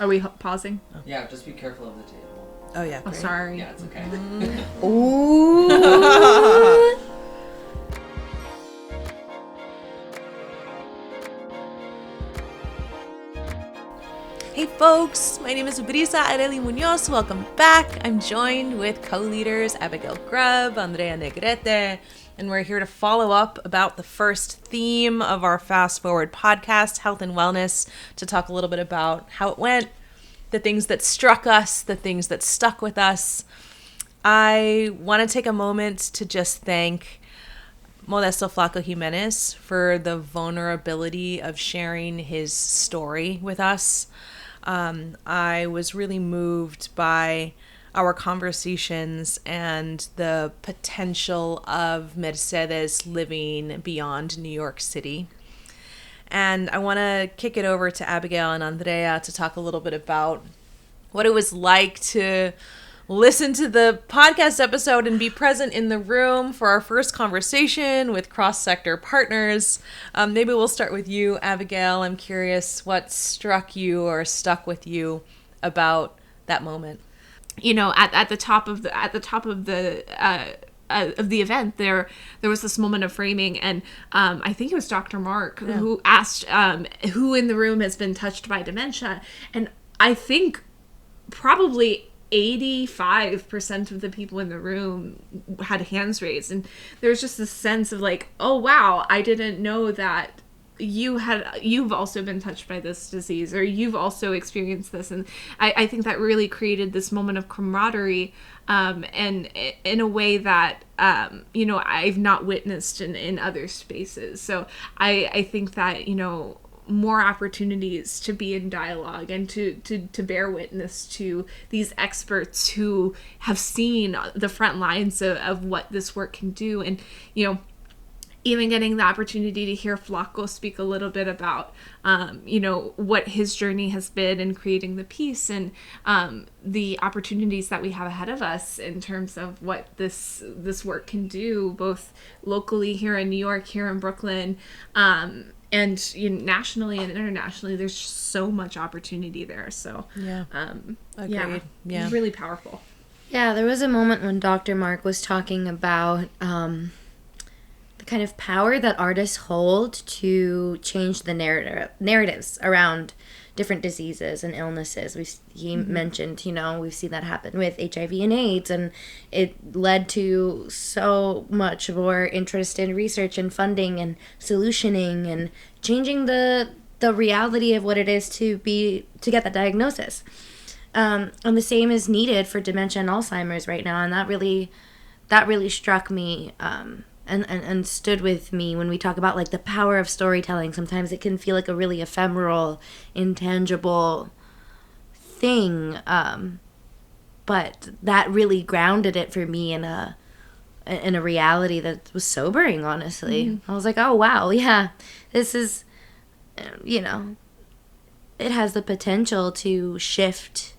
Are we pausing? Oh. Yeah, just be careful of the table. Oh, yeah. Oh, sorry. Yeah, it's okay. Ooh. Hey folks, my name is Brisa, Areli, Muñoz. Welcome back. I'm joined with co-leaders Abigial, Grubb, Andrea, Negrete, and we're here to follow up about the first theme of our Fast Forward podcast, health and wellness, to talk a little bit about how it went, the things that struck us, the things that stuck with us. I want to take a moment to just thank Modesto Flaco Jimenez for the vulnerability of sharing his story with us. I was really moved by our conversations and the potential of Mercedes living beyond New York City. And I want to kick it over to Abigial and Andrea to talk a little bit about what it was like to listen to the podcast episode and be present in the room for our first conversation with cross-sector partners. Maybe we'll start with you, Abigial. I'm curious what struck you or stuck with you about that moment. You know, at the top of the event, there was this moment of framing, and I think it was Dr. Mark who asked who in the room has been touched by dementia, and I think probably 85% of the people in the room had hands raised, and there was just this sense of like, oh wow, I didn't know that you've also been touched by this disease, or you've also experienced this. And I think that really created this moment of camaraderie, and in a way that I've not witnessed in other spaces. So I think that more opportunities to be in dialogue and to bear witness to these experts who have seen the front lines of what this work can do. And, even getting the opportunity to hear Flaco speak a little bit about, what his journey has been in creating the piece, and the opportunities that we have ahead of us in terms of what this work can do, both locally here in New York, here in Brooklyn, and nationally and internationally. There's just so much opportunity there. So Agreed. It's really powerful. Yeah, there was a moment when Dr. Mark was talking about the kind of power that artists hold to change the narratives around different diseases and illnesses. He mentioned, we've seen that happen with HIV and AIDS, and it led to so much more interest in research and funding and solutioning and changing the reality of what it is to get that diagnosis. And the same is needed for dementia and Alzheimer's right now, and that really struck me and stood with me when we talk about like the power of storytelling. Sometimes it can feel like a really ephemeral, intangible thing, but that really grounded it for me in a reality that was sobering, honestly. I was like, oh wow, yeah, this is, it has the potential to shift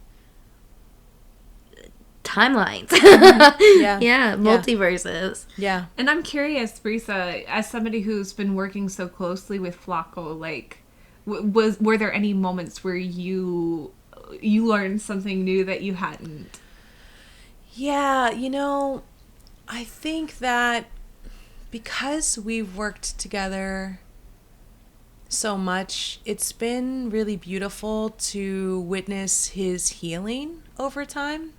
timelines. Multiverses. Yeah. And I'm curious, Brisa, as somebody who's been working so closely with Flaco, like, were there any moments where you learned something new that you hadn't? Yeah, I think that because we've worked together so much, it's been really beautiful to witness his healing over time.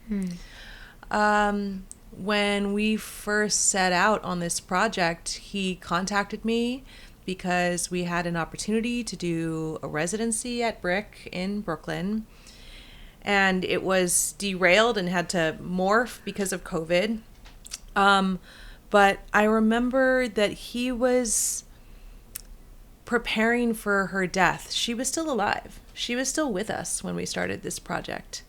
When we first set out on this project, he contacted me because we had an opportunity to do a residency at Brick in Brooklyn, and it was derailed and had to morph because of COVID. But I remember that he was preparing for her death. She was still alive. She was still with us when we started this project.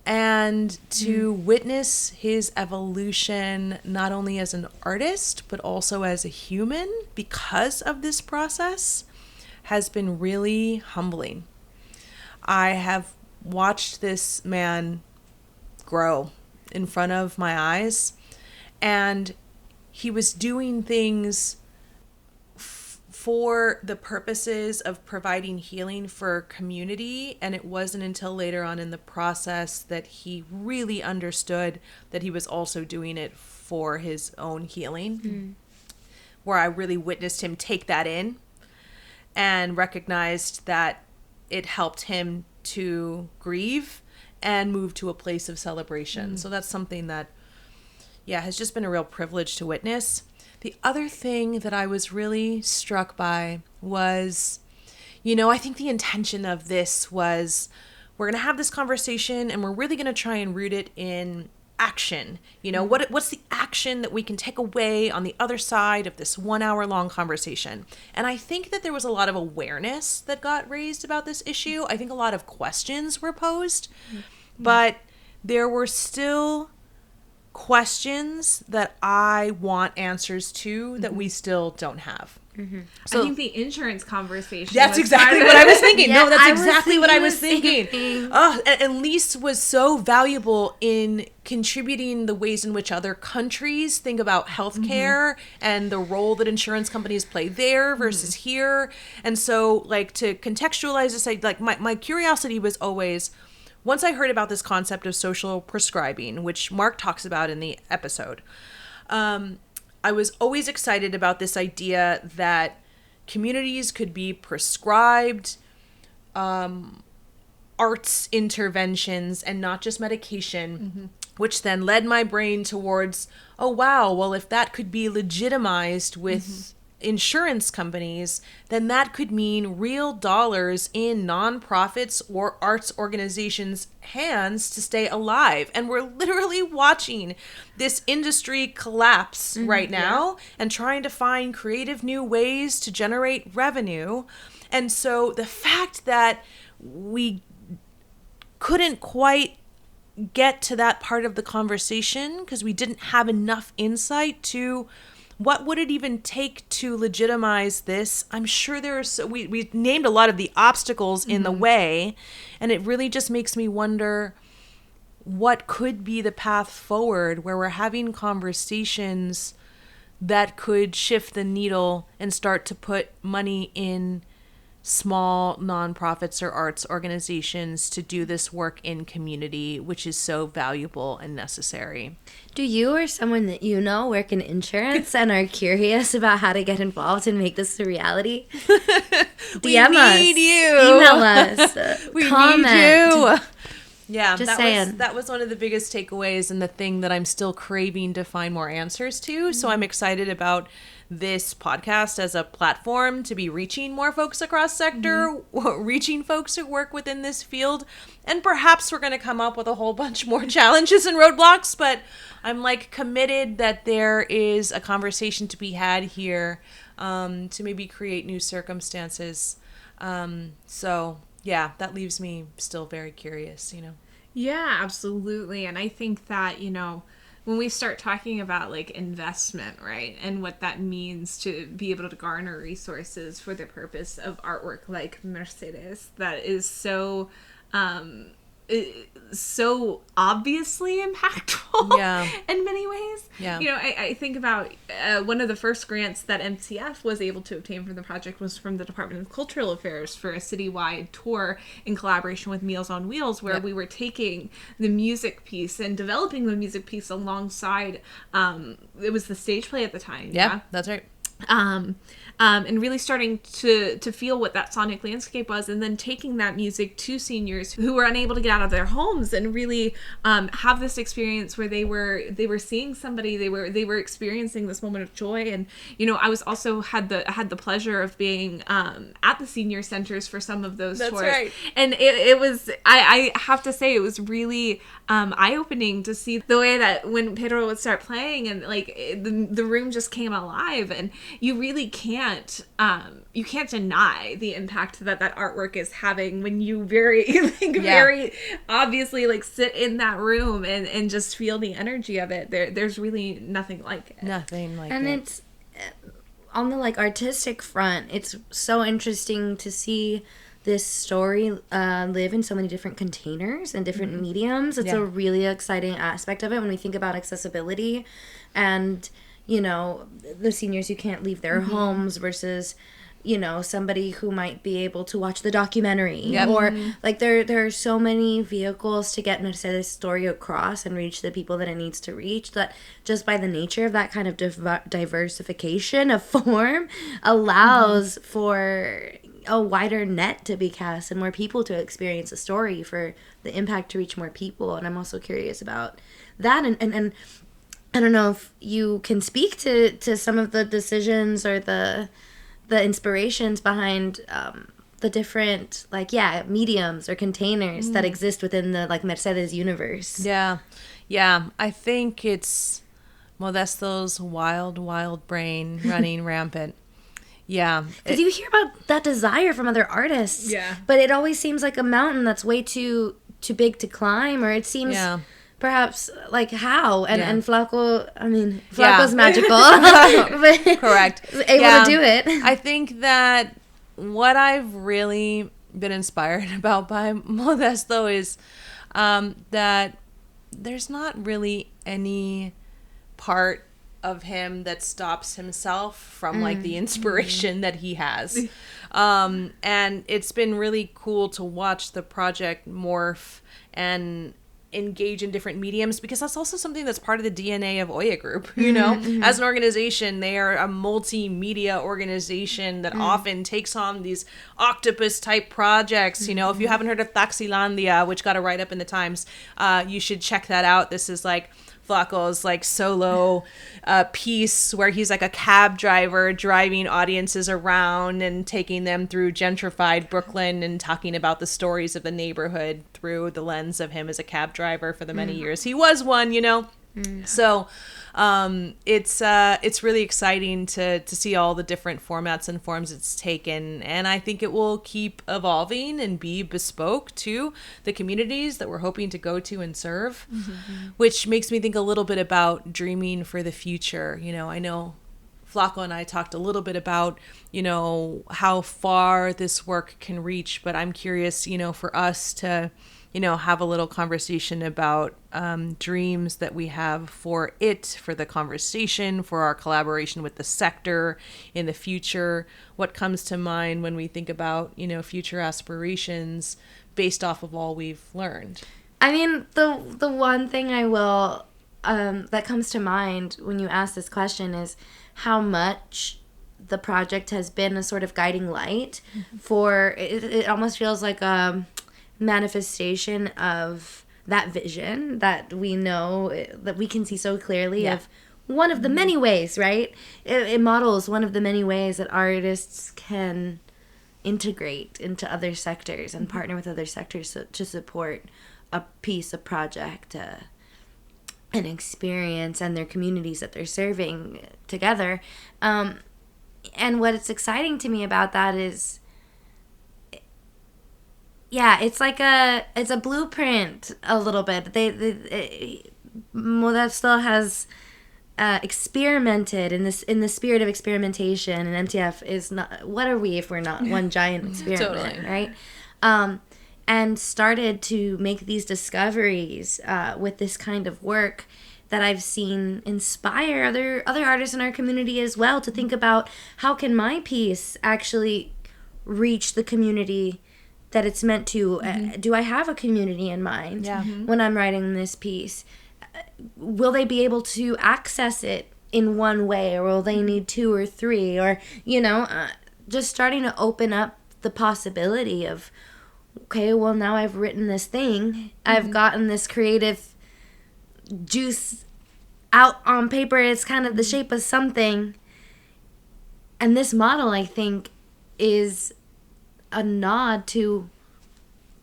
And to witness his evolution, not only as an artist, but also as a human because of this process, has been really humbling. I have watched this man grow in front of my eyes, and he was doing things for the purposes of providing healing for community, and it wasn't until later on in the process that he really understood that he was also doing it for his own healing, where I really witnessed him take that in and recognized that it helped him to grieve and move to a place of celebration. So that's something that, has just been a real privilege to witness. The other thing that I was really struck by was, I think the intention of this was, we're going to have this conversation and we're really going to try and root it in action. What's the action that we can take away on the other side of this 1 hour long conversation? And I think that there was a lot of awareness that got raised about this issue. I think a lot of questions were posed, but there were still questions that I want answers to that we still don't have. So I think the insurance conversation. That's exactly what I was thinking. No, that's exactly what I was thinking. And Lise was so valuable in contributing the ways in which other countries think about healthcare and the role that insurance companies play there versus here. And so, to contextualize this, my curiosity was always, once I heard about this concept of social prescribing, which Mark talks about in the episode, I was always excited about this idea that communities could be prescribed arts interventions and not just medication, which then led my brain towards, oh, wow, well, if that could be legitimized with insurance companies, then that could mean real dollars in nonprofits or arts organizations' hands to stay alive. And we're literally watching this industry collapse right now and trying to find creative new ways to generate revenue. And so the fact that we couldn't quite get to that part of the conversation because we didn't have enough insight to what would it even take to legitimize this? I'm sure we named a lot of the obstacles in the way, and it really just makes me wonder what could be the path forward where we're having conversations that could shift the needle and start to put money in small nonprofits or arts organizations to do this work in community, which is so valuable and necessary. Do you or someone that you know work in insurance and are curious about how to get involved and make this a reality? DM us. Need you. Email us. We comment. need you. Yeah, Just saying. That was one of the biggest takeaways and the thing that I'm still craving to find more answers to. So I'm excited about this podcast as a platform to be reaching more folks across sector, reaching folks who work within this field. And perhaps we're going to come up with a whole bunch more challenges and roadblocks, but I'm committed that there is a conversation to be had here to maybe create new circumstances. So yeah, that leaves me still very curious, Yeah, absolutely. And I think that, when we start talking about investment, right, and what that means to be able to garner resources for the purpose of artwork like Mercedes, that is so so obviously impactful in many ways. I think about one of the first grants that MTF was able to obtain for the project was from the Department of Cultural Affairs for a citywide tour in collaboration with Meals on Wheels, where we were taking the music piece and developing the music piece alongside it was the stage play at the time. Yeah, that's right. And really starting to feel what that sonic landscape was, and then taking that music to seniors who were unable to get out of their homes and really have this experience where they were seeing somebody, they were experiencing this moment of joy. And I was also had the pleasure of being at the senior centers for some of those tours. That's right. And it was I have to say it was really eye-opening to see the way that when Pedro would start playing and the room just came alive, and you really can't deny the impact that artwork is having when you very obviously sit in that room and just feel the energy of it. There's really nothing like it. Nothing like it. And it's on the artistic front, it's so interesting to see this story live in so many different containers and different mediums. It's a really exciting aspect of it when we think about accessibility and the seniors who can't leave their homes versus you know, somebody who might be able to watch the documentary. Yep. Or, like, there are so many vehicles to get Mercedes' story across and reach the people that it needs to reach, that just by the nature of that kind of diversification of form allows for a wider net to be cast and more people to experience a story, for the impact to reach more people. And I'm also curious about that. And I don't know if you can speak to some of the decisions or the inspirations behind the different, like, mediums or containers that exist within the, like, Mercedes universe. Yeah. I think it's Modesto's wild brain running rampant. Yeah. Because you hear about that desire from other artists. Yeah. But it always seems like a mountain that's way too big to climb, or it seems perhaps like how. And Flaco, I mean, Flaco's magical. But Correct. able to do it. I think that what I've really been inspired about by Modesto is that there's not really any part of him that stops himself from like the inspiration that he has. And it's been really cool to watch the project morph and engage in different mediums, because that's also something that's part of the DNA of Oya Group. You know, as an organization, they are a multimedia organization that often takes on these octopus type projects. You know, if you haven't heard of Taxilandia, which got a write-up in the Times, you should check that out. This is like Flaco's like solo piece where he's like a cab driver driving audiences around and taking them through gentrified Brooklyn and talking about the stories of the neighborhood through the lens of him as a cab driver for the many years he was one, you know. So it's really exciting to see all the different formats and forms it's taken, and I think it will keep evolving and be bespoke to the communities that we're hoping to go to and serve, which makes me think a little bit about dreaming for the future. You know, I know Flaco and I talked a little bit about, you know, how far this work can reach, but I'm curious, you know, for us to, you know, have a little conversation about dreams that we have for it, for the conversation, for our collaboration with the sector in the future. What comes to mind when we think about, you know, future aspirations based off of all we've learned? I mean, the one thing I will that comes to mind when you ask this question is how much the project has been a sort of guiding light for it. It almost feels like a manifestation of that vision that we know, that we can see so clearly, of one of the many ways, right? It models one of the many ways that artists can integrate into other sectors and partner with other sectors to support a piece, a project, an experience, and their communities that they're serving together. And what it's exciting to me about that is, it's like it's a blueprint a little bit. Modesto has experimented in the spirit of experimentation, and MTF is not. What are we if we're not one giant experiment, Totally. right? And started to make these discoveries with this kind of work that I've seen inspire other artists in our community as well to think about, how can my piece actually reach the community that it's meant to. Do I have a community in mind when I'm writing this piece? Will they be able to access it in one way, or will they need two or three? Or, you know, just starting to open up the possibility of, okay, well, now I've written this thing. I've gotten this creative juice out on paper. It's kind of the shape of something. And this model, I think, is a nod to,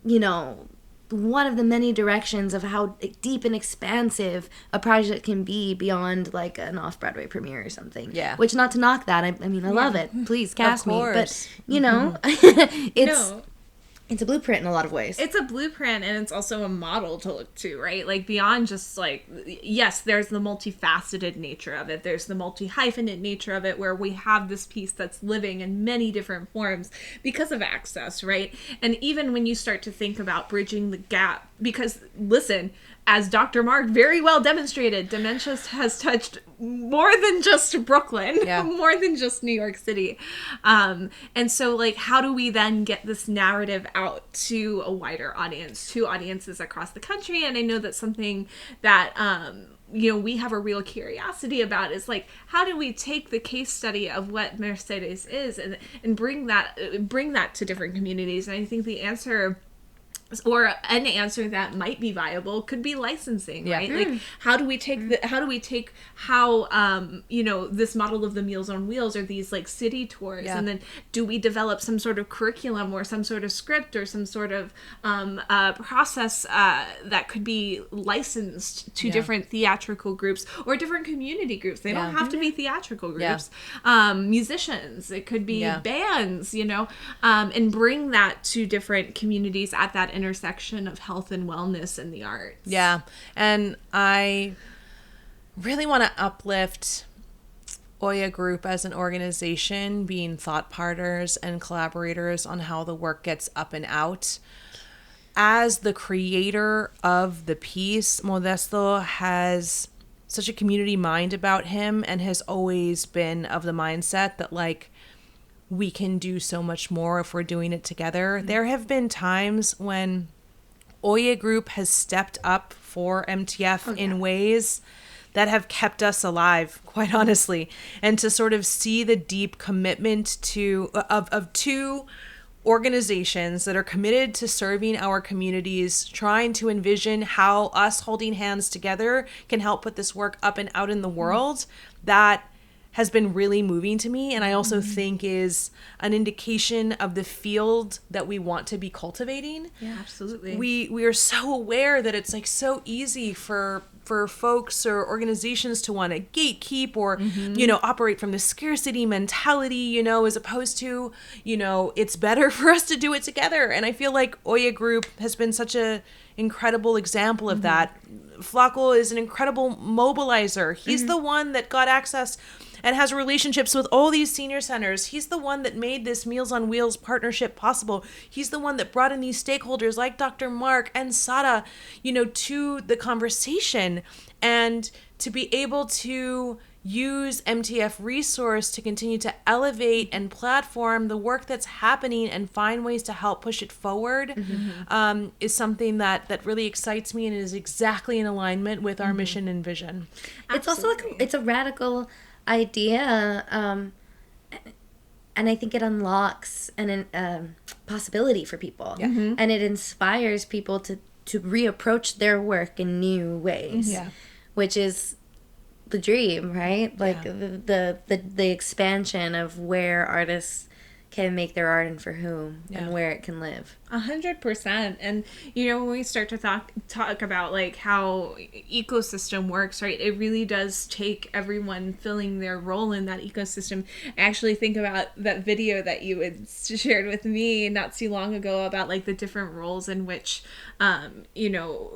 you know, one of the many directions of how deep and expansive a project can be beyond like an off-Broadway premiere or something. Yeah. Which, not to knock that, I mean, I love it. Please cast me. But, you know, it's a blueprint in a lot of ways. It's a blueprint, and it's also a model to look to, right? Like, beyond just, like, yes, there's the multifaceted nature of it. There's the multi-hyphenate nature of it, where we have this piece that's living in many different forms because of access, right? And even when you start to think about bridging the gap because listen, as Dr. Mark very well demonstrated, dementia has touched more than just Brooklyn, more than just New York City. And so, like, how do we then get this narrative out to a wider audience, to audiences across the country? And I know that's something that, we have a real curiosity about, is like, how do we take the case study of what Mercedes is and bring that to different communities? And I think the answer, or an answer that might be viable, could be licensing, right? Like, how do we take how this model of the Meals on Wheels, or these like city tours, and then do we develop some sort of curriculum or some sort of script or some sort of process that could be licensed to different theatrical groups or different community groups? They don't have to be theatrical groups. Musicians, it could be bands, and bring that to different communities at that intersection of health and wellness and the arts. Yeah. And I really want to uplift Oya Group as an organization, being thought partners and collaborators on how the work gets up and out. As the creator of the piece, Modesto has such a community mind about him and has always been of the mindset that, like, we can do so much more if we're doing it together. There have been times when Oya Group has stepped up for MTF in ways that have kept us alive, quite honestly. And to sort of see the deep commitment of two organizations that are committed to serving our communities, trying to envision how us holding hands together can help put this work up and out in the world, that has been really moving to me, and I also think is an indication of the field that we want to be cultivating. Yeah, absolutely. We are so aware that it's like so easy for folks or organizations to want to gatekeep or operate from the scarcity mentality, as opposed to it's better for us to do it together. And I feel like Oya Group has been such a incredible example of that. Flaco is an incredible mobilizer. He's the one that got access and has relationships with all these senior centers. He's the one that made this Meals on Wheels partnership possible. He's the one that brought in these stakeholders like Dr. Mark and Sada, to the conversation, and to be able to use MTF resource to continue to elevate and platform the work that's happening and find ways to help push it forward is something that really excites me and is exactly in alignment with our mission and vision. It's also it's a radical idea, and I think it unlocks an possibility for people, and it inspires people to reapproach their work in new ways, which is the dream, right? Like the expansion of where artists can make their art and for whom and where it can live. 100%. And when we start to talk about like how ecosystem works, right, it really does take everyone filling their role in that ecosystem. I actually think about that video that you had shared with me not too long ago about like the different roles in which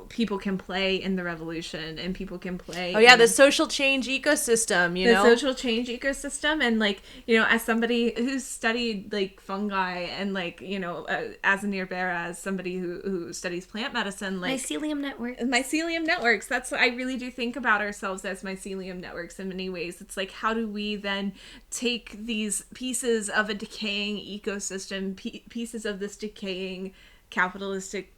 people can play in the revolution, and people can play the social change ecosystem, the social change ecosystem. And like as somebody who's studied like fungi and like as an herbera, as somebody who studies plant medicine, like mycelium networks, that's what I really do think about ourselves as mycelium networks in many ways. It's like, how do we then take these pieces of a decaying ecosystem, pieces of this decaying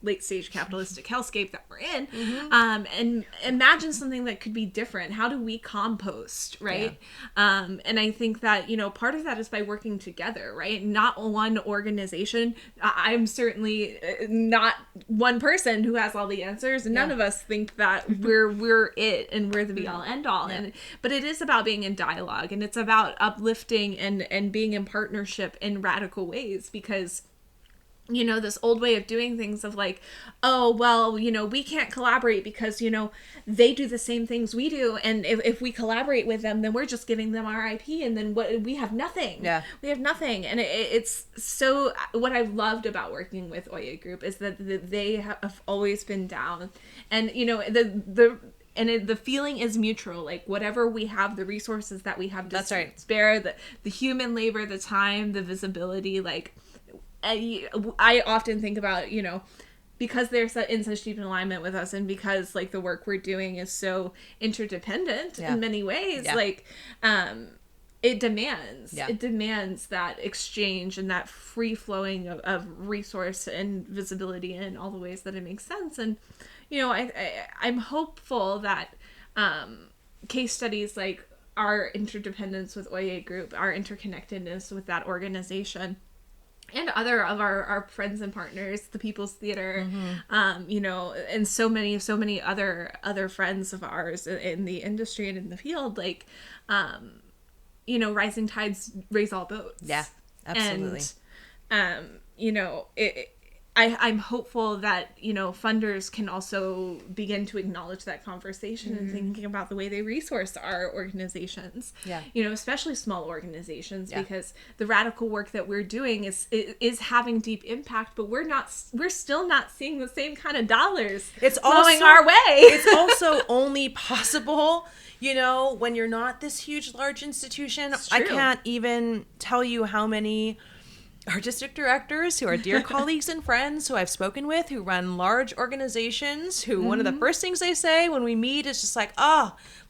late stage capitalistic hellscape that we're in, and imagine something that could be different. How do we compost, right? And I think that part of that is by working together, right? Not one organization. I'm certainly not one person who has all the answers, and none of us think that we're it and we're the be all end all. But it is about being in dialogue, and it's about uplifting and being in partnership in radical ways, because this old way of doing things of like, oh, well, we can't collaborate because, they do the same things we do. And if we collaborate with them, then we're just giving them our IP, and then we have nothing. Yeah. We have nothing. And it's so, what I've loved about working with Oya Group is that they have always been down. And, the feeling is mutual. Like, whatever we have, the resources that we have to spare, the human labor, the time, the visibility, like, I often think about, because they're in such deep alignment with us, and because like the work we're doing is so interdependent in many ways, like it demands that exchange and that free flowing of resource and visibility in all the ways that it makes sense. And I'm hopeful that case studies like our interdependence with Oye Group, our interconnectedness with that organization, and other of our friends and partners, the People's Theater, and so many other friends of ours in the industry and in the field, like, rising tides raise all boats. Yeah, absolutely. And, I'm hopeful that, funders can also begin to acknowledge that conversation and thinking about the way they resource our organizations. Yeah. Especially small organizations, because the radical work that we're doing is having deep impact, but we're still not seeing the same kind of dollars flowing our way. It's also only possible, when you're not this huge, large institution. I can't even tell you how many artistic directors who are dear colleagues and friends who I've spoken with, who run large organizations, who one of the first things they say when we meet is just like,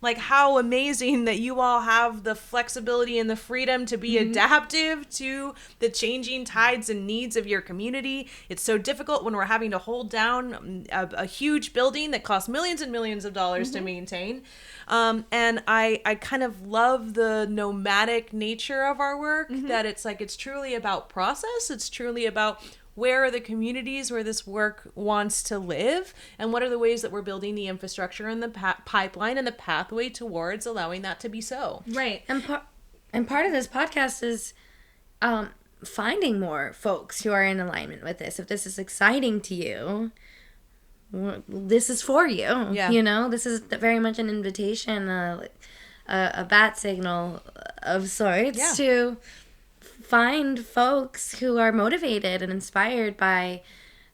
like how amazing that you all have the flexibility and the freedom to be adaptive to the changing tides and needs of your community. It's so difficult when we're having to hold down a huge building that costs millions and millions of dollars to maintain. And I kind of love the nomadic nature of our work, that it's truly about process. It's truly about where are the communities where this work wants to live, and what are the ways that we're building the infrastructure and the pipeline and the pathway towards allowing that to be so. Right. And part of this podcast is finding more folks who are in alignment with this. If this is exciting to you, this is for you. Yeah. This is very much an invitation, a bat signal of sorts to find folks who are motivated and inspired by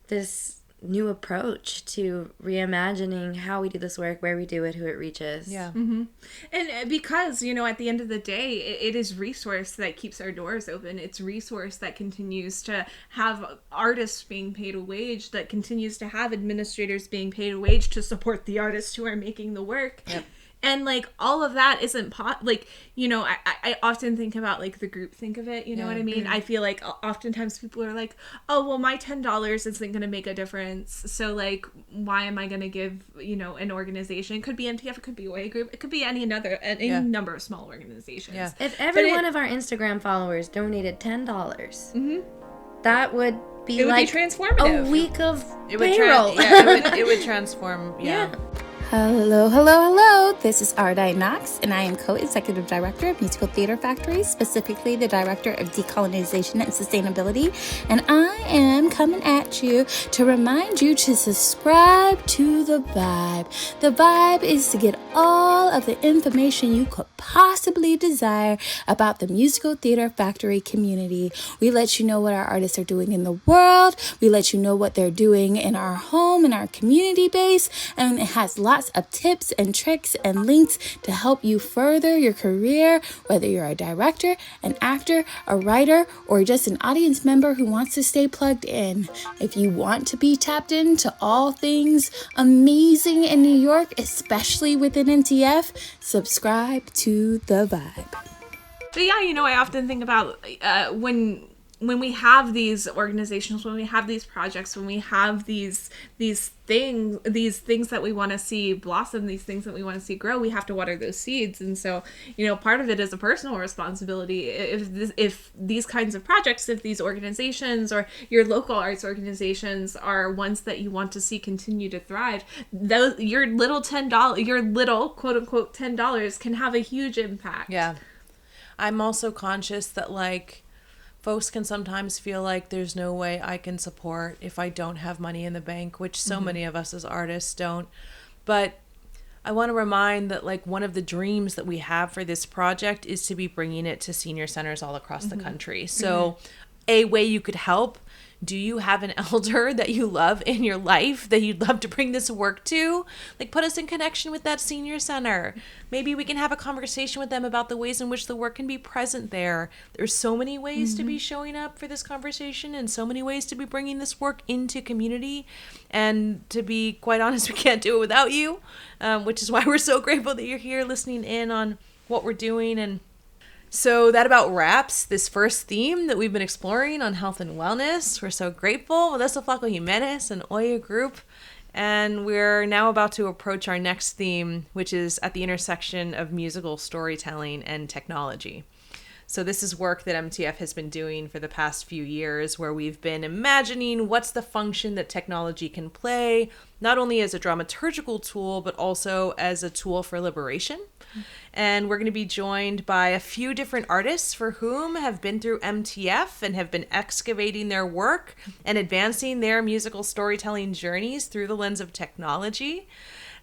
this new approach to reimagining how we do this work, where we do it, who it reaches. Yeah. And because, at the end of the day, it is resource that keeps our doors open. It's resource that continues to have artists being paid a wage, that continues to have administrators being paid a wage to support the artists who are making the work. Yep. And, like, all of that isn't, I often think about, like, the group think of it, you know what I mean? Mm-hmm. I feel like oftentimes people are like, oh, well, my $10 isn't going to make a difference. So, like, why am I going to give, an organization? It could be MTF, it could be Oye Group, it could be any number of small organizations. Yeah. If every one of our Instagram followers donated $10, that would be transformative. A week of payroll. It would transform. Yeah. Hello. This is Areli Knox, and I am co-executive director of Musical Theater Factory, specifically the director of decolonization and sustainability. And I am coming at you to remind you to subscribe to The Vibe. The Vibe is to get all of the information you could possibly desire about the Musical Theater Factory community. We let you know what our artists are doing in the world. We let you know what they're doing in our home, in our community base, and it has lots of tips and tricks and links to help you further your career, whether you're a director, an actor, a writer, or just an audience member who wants to stay plugged in. If you want to be tapped into all things amazing in New York, especially within MTF, subscribe to The Vibe. But yeah, I often think about when we have these organizations, when we have these projects, when we have these things that we want to see blossom, these things that we want to see grow, we have to water those seeds. And so, part of it is a personal responsibility. If these kinds of projects, if these organizations or your local arts organizations are ones that you want to see continue to thrive, your little quote unquote $10 can have a huge impact. Yeah. I'm also conscious that, like, folks can sometimes feel like there's no way I can support if I don't have money in the bank, which so many of us as artists don't. But I want to remind that, like, one of the dreams that we have for this project is to be bringing it to senior centers all across the country. So a way you could help Do you have an elder that you love in your life that you'd love to bring this work to? Like, put us in connection with that senior center. Maybe we can have a conversation with them about the ways in which the work can be present there. There's so many ways to be showing up for this conversation and so many ways to be bringing this work into community. And to be quite honest, we can't do it without you, which is why we're so grateful that you're here listening in on what we're doing. And so that about wraps this first theme that we've been exploring on health and wellness. We're so grateful. Modesto Flaco Jimenez and Oye Group. And we're now about to approach our next theme, which is at the intersection of musical storytelling and technology. So this is work that MTF has been doing for the past few years, where we've been imagining what's the function that technology can play, not only as a dramaturgical tool, but also as a tool for liberation. And we're going to be joined by a few different artists for whom have been through MTF and have been excavating their work and advancing their musical storytelling journeys through the lens of technology.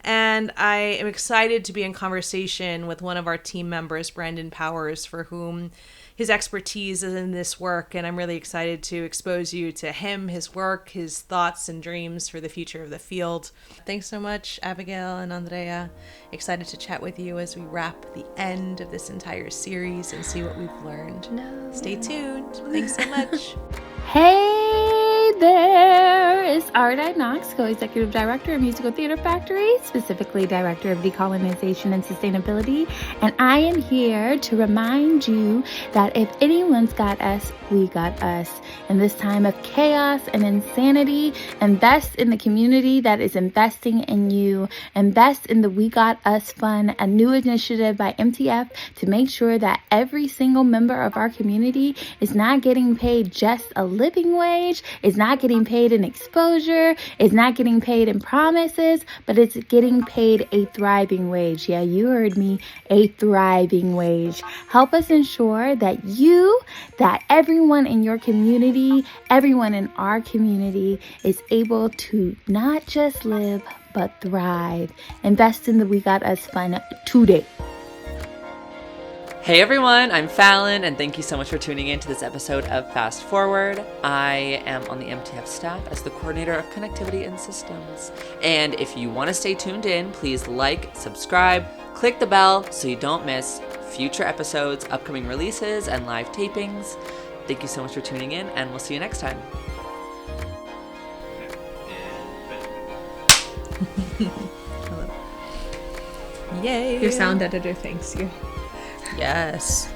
And I am excited to be in conversation with one of our team members, Brandon Powers, for whom his expertise is in this work. And I'm really excited to expose you to him, his work, his thoughts and dreams for the future of the field. Thanks so much, Abigail and Andrea. Excited to chat with you as we wrap the end of this entire series and see what we've learned. Stay tuned. Thanks so much. Hey there, it's Areli Knox, Co-Executive Director of Musical Theater Factory, specifically Director of Decolonization and Sustainability, and I am here to remind you that if anyone's got us, we got us. In this time of chaos and insanity, invest in the community that is investing in you. Invest in the We Got Us Fund, a new initiative by MTF to make sure that every single member of our community is not getting paid just a living wage, is not getting paid in exposure, is not getting paid in promises, but it's getting paid a thriving wage. Yeah, you heard me, a thriving wage. Help us ensure that everyone in your community, everyone in our community is able to not just live, but thrive. Invest in the We Got Us Fund today. Hey everyone, I'm Fallon, and thank you so much for tuning in to this episode of Fast Forward. I am on the MTF staff as the coordinator of connectivity and systems. And if you want to stay tuned in, please like, subscribe, click the bell so you don't miss future episodes, upcoming releases, and live tapings. Thank you so much for tuning in, and we'll see you next time. Yay! Your sound editor thanks you. Yes.